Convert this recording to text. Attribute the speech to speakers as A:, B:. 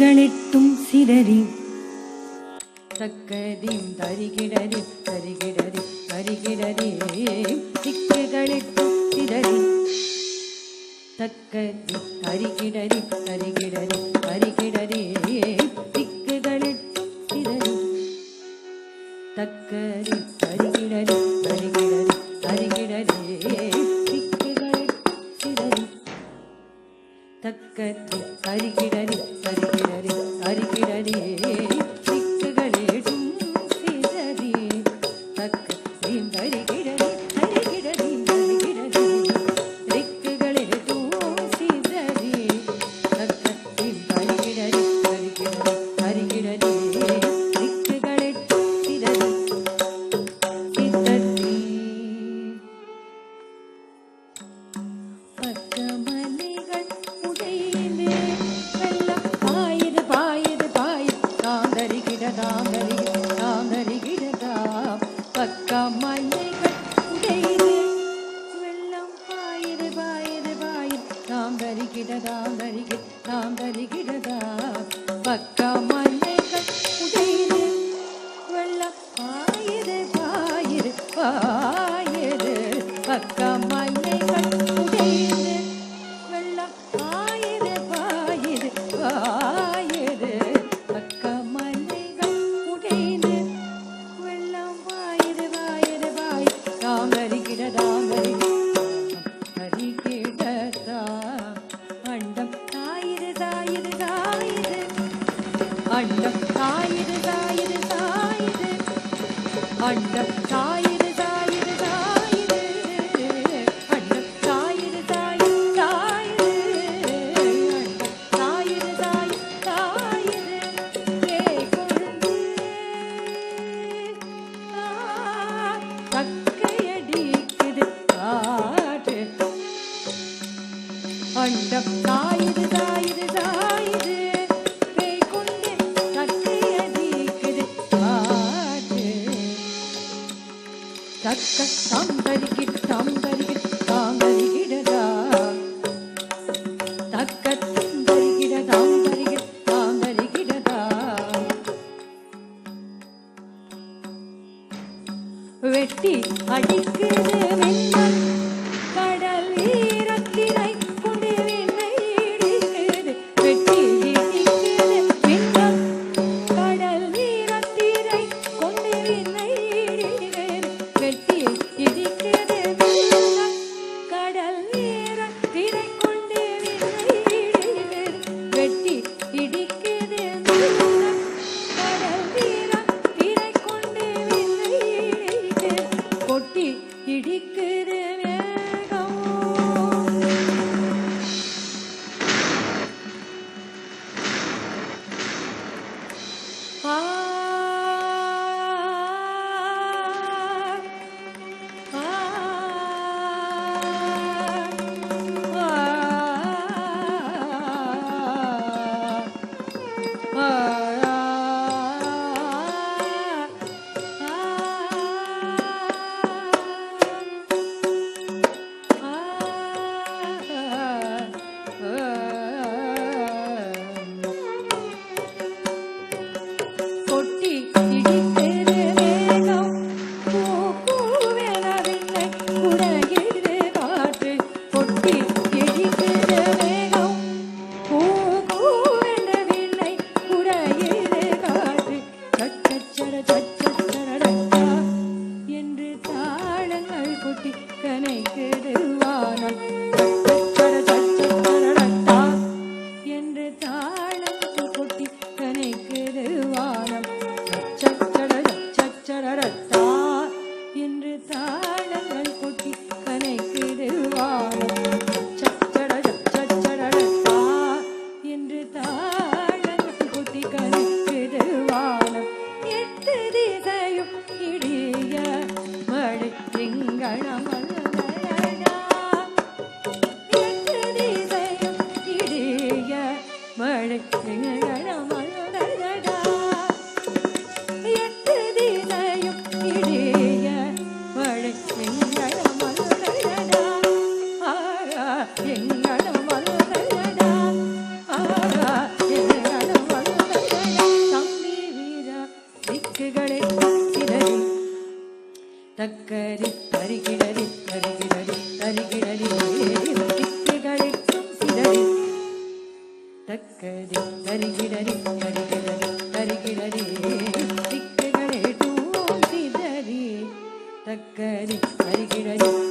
A: திக்குகளிட்டும் சிதறி தக்கதின் தரிகிடரி தரிகிடரி தரிகிடரி திக்குகளிட்டும் சிதறி தக்கதி தரிகிடரி தரிகிடரி தரிகிடரி திக்குகளிட்டும் சிதறி தக்கதி தரிகிடரி தரிகிடரி தரிகிடரி திக்குகளிட்டும் சிதறி தக்கதி தரிகிடரி தரிகிடரி தரிகிடரி திக்குகளிடும் சிதறி தக்கதி தரிகிடரி தரிகிடரி தரிகிடரி திக்குகளிடும் சிதறி தக்கதி தரிகிடரி தரிகிடரி தரிகிடரி திக்குகளிடும் சிதறி சிதறி பக்கமலைகள் உடையிலே வெள்ளம் பாயுது பாயுது பாயுது தாந்தரிகிடதா பக்கமலைகள் உடையிலே வெள்ளம் பாயுது பாயுது பாயுது தாந்தரிகிடதா பக்கமலைகள் உடையிலே வெள்ளம் பாயுது பாயுது பாயுது பக்கமலைகள் உடையிலே வெள்ளம் பாயுது பாயுது பாயுது பக்கமலைகள் உடையிலே வெள்ளம் பாயுது பாயுது பாயுது தாந்தரிகிடதா அண்டம் தாயுது தாயுது தாயுது அண்டம் தாயுது தாயுது தாயுது அண்டம் தாயுது தாயுது தாயுது அண்டம் தாயுது தாயுது தாயுது அண்டம் தாயுது தாயுது தாயுது கொழுந்து தக்கையடிக்குது காற்று அண்டம் தாயுது தாயுது தாயுது கொண்டு தக்கையடிக்குது காற்று தக்க தாந்தரிகிடதா தக்க தாந்தரிகிடதா வெட்டி அடிக்குது மின்னல் கடல் ஈரத்தினை கொண்டு விண்ணை இடிக்குது வெட்டி இடிக்குது மின்னல் கடல் ஈரத்தினை கொண்டு விண்ணை இடிக்குது வெட்டி இடிக்குது மின்னல் கடல் ஈரத்தினை கொண்டு விண்ணை இடிக்குது வெட்டி இடிக்குது மின்னல் கடல் ஈரத்தினை கொண்டு விண்ணை இடிக்குது கொட்டி இடிக்குது மேகம் ஆ ஆ கொட்டி இடிக்குது மேகம் பூவெனவில்லை குறையுது காற்று கொட்டி இடிக்குது மேகம் பூவெனவில்லை குறையுது காற்று சச்சரடா என்று தாளங்கள் கொட்டி கனைக்குது வானம் சச்சரடா என்று தாளங்கள் கொட்டி கனைக்குது வானம் சச்சரடா என்று தாளங்கள் கொட்டி கனைக்குது வானம் சச்சரடா என்று தாளங்கள் கொட்டி கனைக்குது வானம் எட்டு திசையும் இடிய மழை திங்களமல்லடா எட்டு திசையும் இடிய மழை திங்களமல்லடா எட்டு திசையும் இடிய மழை திங்களமல்லடா எங்களமல்லடா எங்களமல்லடா தக்கரி தரிகிடரி தரிகிடரி தரிகிடரி திக்குகளிக்கும் சிதறி தக்கரி தரிகிடரி தரிகிடரி தரிகிடரி திக்குகளிக்கும் சிதறி தக்கரி தரிகிடரி